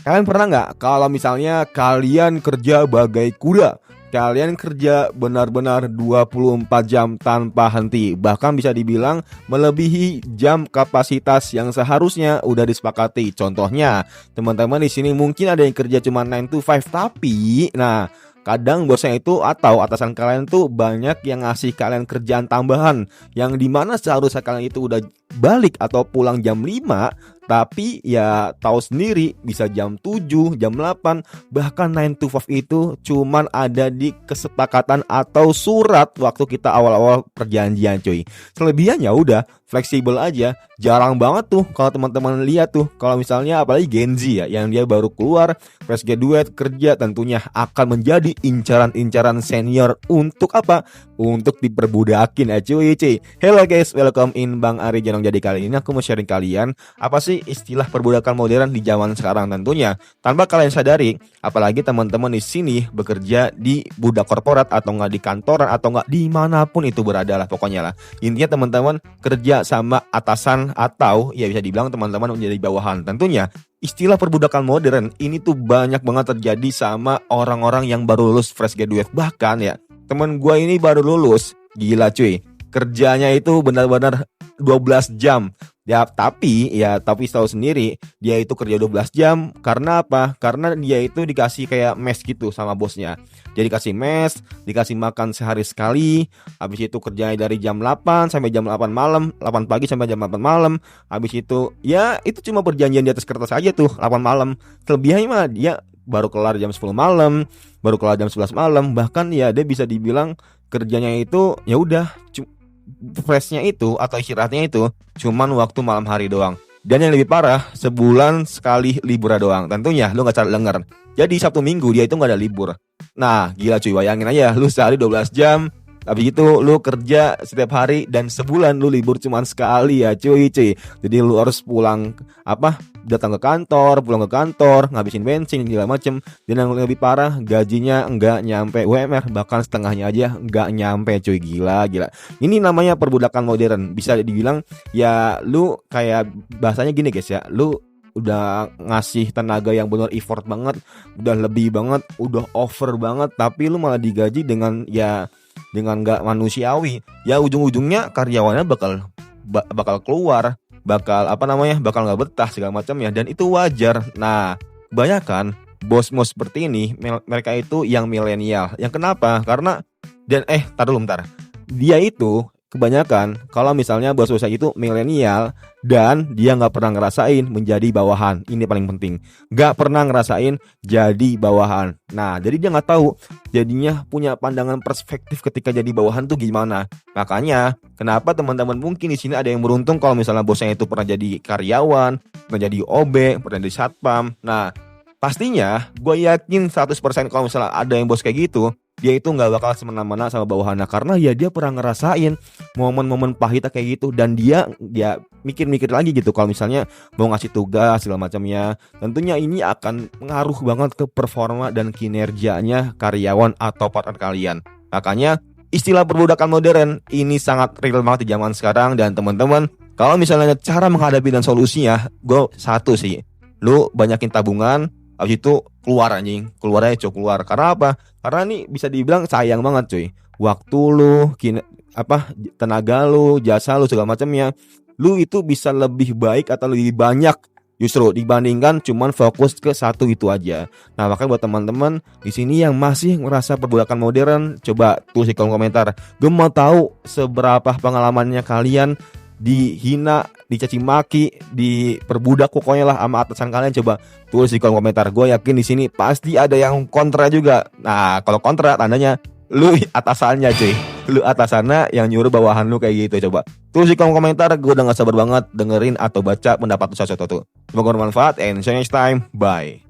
Kalian pernah nggak kalau misalnya kalian kerja bagai kuda? Kalian kerja benar-benar 24 jam tanpa henti. Bahkan bisa dibilang melebihi jam kapasitas yang seharusnya udah disepakati. Contohnya, teman-teman di sini mungkin ada yang kerja cuma 9 to 5, tapi kadang bosnya itu atau atasan kalian tuh banyak yang ngasih kalian kerjaan tambahan yang dimana seharusnya kalian itu udah balik atau pulang jam 5, tapi ya tahu sendiri bisa jam 7, jam 8, bahkan 9 to 5 itu cuman ada di kesepakatan atau surat waktu kita awal-awal perjanjian cuy. Selebihnya udah fleksibel aja. Jarang banget tuh kalau teman-teman lihat tuh, kalau misalnya apalagi Gen Z ya, yang dia baru keluar fresh graduate kerja, tentunya akan menjadi incaran-incaran senior untuk apa? Untuk diperbudakin ya cuy. Hello guys, welcome in Bang Ari Janong. Jadi kali ini aku mau sharing kalian apa sih istilah perbudakan modern di zaman sekarang. Tentunya tanpa kalian sadari, apalagi teman-teman di sini bekerja di budak korporat atau nggak di kantoran atau nggak dimanapun itu berada lah pokoknya lah. Intinya teman-teman kerja sama atasan atau ya bisa dibilang teman-teman menjadi bawahan. Tentunya istilah perbudakan modern ini tuh banyak banget terjadi sama orang-orang yang baru lulus fresh graduate. Bahkan ya temen gue ini baru lulus, gila cuy, kerjanya itu benar-benar 12 jam. Ya tapi tahu sendiri dia itu kerja 12 jam karena apa? Karena dia itu dikasih kayak mes gitu sama bosnya. Dia dikasih mes, dikasih makan sehari sekali. Habis itu kerjanya dari jam 8 sampai jam 8 malam, 8 pagi sampai jam 8 malam. Habis itu ya itu cuma perjanjian di atas kertas aja tuh 8 malam. Selebihnya mah dia baru kelar jam 10 malam, baru kelar jam 11 malam. Bahkan ya dia bisa dibilang kerjanya itu ya udah freshnya itu atau istirahatnya itu cuman waktu malam hari doang. Dan yang lebih parah, sebulan sekali libur doang. Tentunya lu gak salah denger. Jadi Sabtu Minggu dia itu gak ada libur. Nah gila cuy, bayangin aja lu sehari 12 jam, habis itu lu kerja setiap hari dan sebulan lu libur cuman sekali ya cuy. Jadi lu harus pulang datang ke kantor, pulang ke kantor, ngabisin bensin segala macem. Dan yang lebih parah, gajinya enggak nyampe UMR, bahkan setengahnya aja enggak nyampe cuy. Gila. Ini namanya perbudakan modern. Bisa dibilang ya lu kayak bahasanya gini guys ya, lu udah ngasih tenaga yang benar effort banget, udah lebih banget, udah over banget, tapi lu malah digaji dengan nggak manusiawi. Ya ujung-ujungnya karyawannya bakal keluar, bakal nggak betah segala macam ya, dan itu wajar. Nah kebanyakan bos-bos seperti ini mereka itu yang milenial. Yang kenapa? Karena tar dulu bentar. Dia itu kebanyakan kalau misalnya bos-bosnya itu milenial dan dia nggak pernah ngerasain menjadi bawahan. Ini paling penting, nggak pernah ngerasain jadi bawahan. Nah jadi dia nggak tahu, jadinya punya pandangan perspektif ketika jadi bawahan tuh gimana. Makanya kenapa teman-teman mungkin di sini ada yang beruntung kalau misalnya bosnya itu pernah jadi karyawan, pernah jadi OB, pernah jadi satpam. Nah pastinya gue yakin 100% kalau misalnya ada yang bos kayak gitu, dia itu gak bakal semena-mena sama bawahannya. Karena ya dia pernah ngerasain momen-momen pahitnya kayak gitu. Dan dia mikir-mikir lagi gitu kalau misalnya mau ngasih tugas segala macamnya. Tentunya ini akan pengaruh banget ke performa dan kinerjanya karyawan atau partner kalian. Makanya istilah perbudakan modern ini sangat real banget di zaman sekarang. Dan teman-teman, kalau misalnya cara menghadapi dan solusinya, gue satu sih, lu banyakin tabungan. Habis itu keluar keluar. Karena apa? Karena ini bisa dibilang sayang banget cuy. Waktu lu, tenaga lu, jasa lu segala macamnya, lu itu bisa lebih baik atau lebih banyak justru dibandingkan cuman fokus ke satu itu aja. Nah makanya buat teman-teman di sini yang masih ngerasa perbudakan modern, coba tulis di kolom komentar. Gue mau tahu seberapa pengalamannya kalian dihina, dicaci maki, diperbudak pokoknya lah sama atasan kalian. Coba tulis di kolom komentar. Gue yakin di sini pasti ada yang kontra juga. Nah kalau kontra tandanya lu atasannya cuy, lu atasannya yang nyuruh bawahan lu kayak gitu. Coba tulis di kolom komentar. Gue udah gak sabar banget dengerin atau baca pendapat lu satu-satu. Semoga bermanfaat and see you next time. Bye.